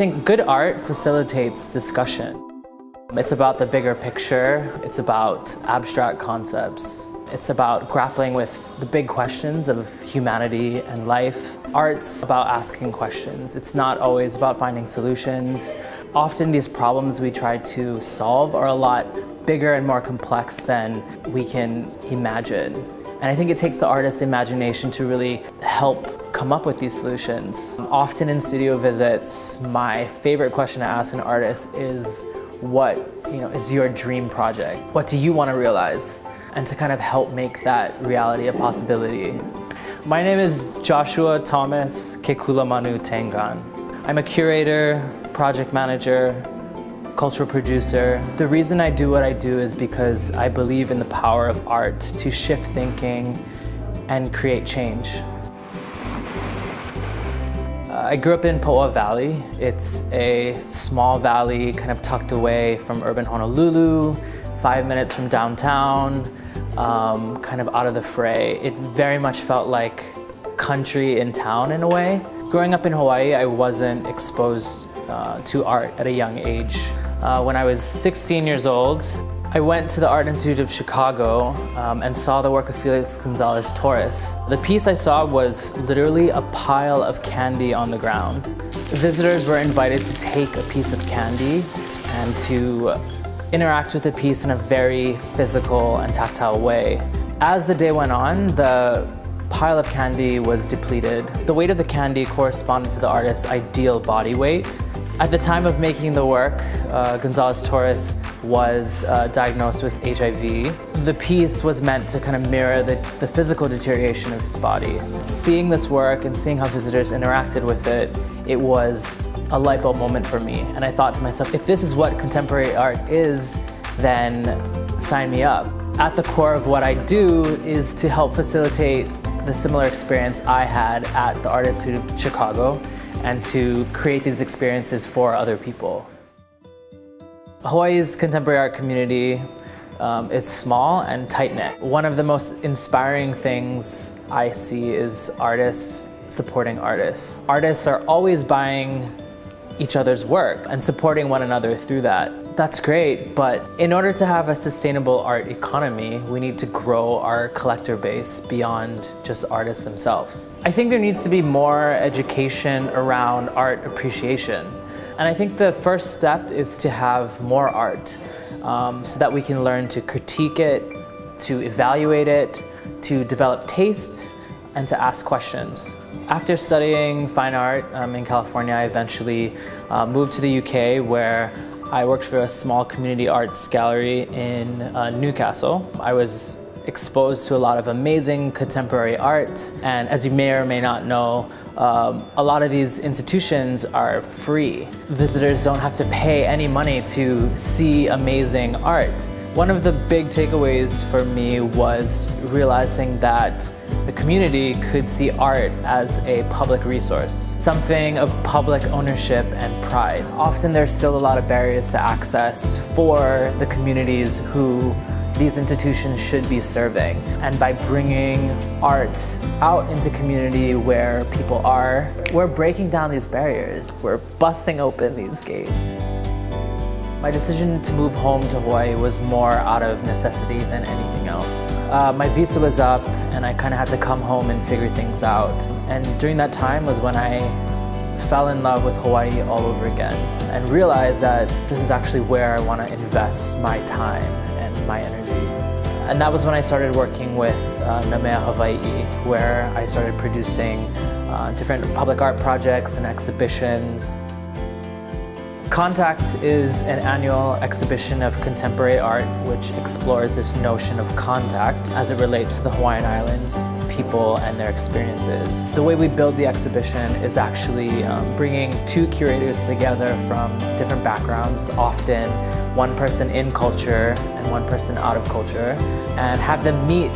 think good art facilitates discussion. It's about the bigger picture. It's about abstract concepts. It's about grappling with the big questions of humanity and life. Art's about asking questions. It's not always about finding solutions. Often these problems we try to solve are a lot bigger and more complex than we can imagine. And I think it takes the artist's imagination to really help come up with these solutions. Often in studio visits, my favorite question to ask an artist is, what is your dream project? What do you want to realize? And to kind of help make that reality a possibility. My name is Joshua Thomas Kekulamanu Tengan. I'm a curator, project manager, cultural producer. The reason I do what I do is because I believe in the power of art to shift thinking and create change. I grew up in Po'a Valley. It's a small valley kind of tucked away from urban Honolulu, 5 minutes from downtown, kind of out of the fray. It very much felt like country in town in a way. Growing up in Hawaii, I wasn't exposed to art at a young age. When I was 16 years old, I went to the Art Institute of Chicago and saw the work of Felix Gonzalez-Torres. The piece I saw was literally a pile of candy on the ground. Visitors were invited to take a piece of candy and to interact with the piece in a very physical and tactile way. As the day went on, the pile of candy was depleted. The weight of the candy corresponded to the artist's ideal body weight. At the time of making the work, Gonzalez-Torres was diagnosed with HIV. The piece was meant to kind of mirror the physical deterioration of his body. Seeing this work and seeing how visitors interacted with it, it was a light bulb moment for me. And I thought to myself, if this is what contemporary art is, then sign me up. At the core of what I do is to help facilitate the similar experience I had at the Art Institute of Chicago, and to create these experiences for other people. Hawaii's contemporary art community is small and tight-knit. One of the most inspiring things I see is artists supporting artists. Artists are always buying each other's work and supporting one another through that. That's great, but in order to have a sustainable art economy, we need to grow our collector base beyond just artists themselves. I think there needs to be more education around art appreciation. And I think the first step is to have more art so that we can learn to critique it, to evaluate it, to develop taste, and to ask questions. After studying fine art in California, I eventually moved to the UK, where I worked for a small community arts gallery in Newcastle. I was exposed to a lot of amazing contemporary art, and as you may or may not know, a lot of these institutions are free. Visitors don't have to pay any money to see amazing art. One of the big takeaways for me was realizing that the community could see art as a public resource, something of public ownership and pride. Often there's still a lot of barriers to access for the communities who these institutions should be serving. And by bringing art out into community where people are, we're breaking down these barriers. We're busting open these gates. My decision to move home to Hawaii was more out of necessity than anything else. My visa was up and I kind of had to come home and figure things out. And during that time was when I fell in love with Hawaii all over again and realized that this is actually where I want to invest my time and my energy. And that was when I started working with Namea Hawai'i, where I started producing different public art projects and exhibitions. Contact is an annual exhibition of contemporary art which explores this notion of contact as it relates to the Hawaiian Islands, its people, and their experiences. The way we build the exhibition is actually bringing two curators together from different backgrounds, often one person in culture and one person out of culture, and have them meet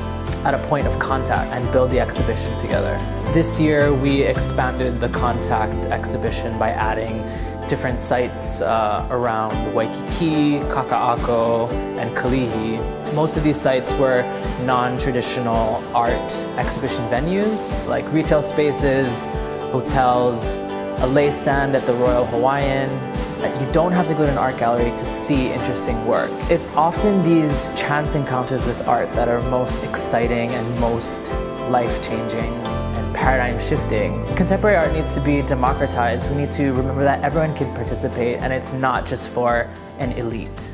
at a point of contact and build the exhibition together. This year we expanded the Contact exhibition by adding different sites around Waikiki, Kaka'ako, and Kalihi. Most of these sites were non-traditional art exhibition venues, like retail spaces, hotels, a lei stand at the Royal Hawaiian. You don't have to go to an art gallery to see interesting work. It's often these chance encounters with art that are most exciting and most life-changing and paradigm-shifting. Contemporary art needs to be democratized. We need to remember that everyone can participate and it's not just for an elite.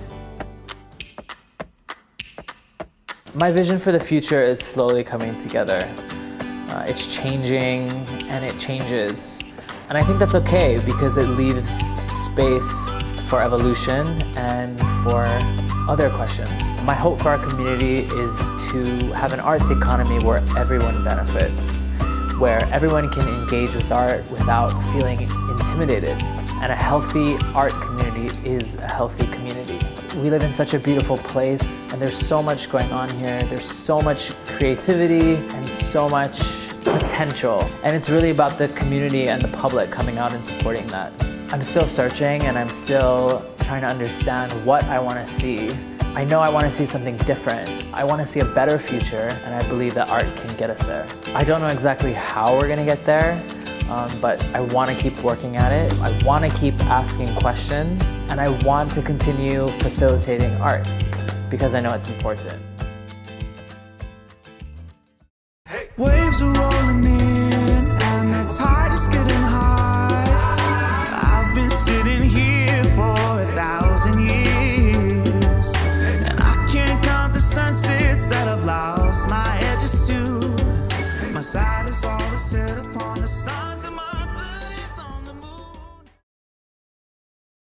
My vision for the future is slowly coming together. It's changing and it changes. And I think that's okay because it leaves space for evolution and for other questions. My hope for our community is to have an arts economy where everyone benefits, where everyone can engage with art without feeling intimidated. And a healthy art community is a healthy community. We live in such a beautiful place and there's so much going on here. There's so much creativity and so much potential. And it's really about the community and the public coming out and supporting that. I'm still searching and I'm still trying to understand what I want to see. I know I want to see something different. I want to see a better future and I believe that art can get us there. I don't know exactly how we're going to get there, but I want to keep working at it. I want to keep asking questions and I want to continue facilitating art because I know it's important.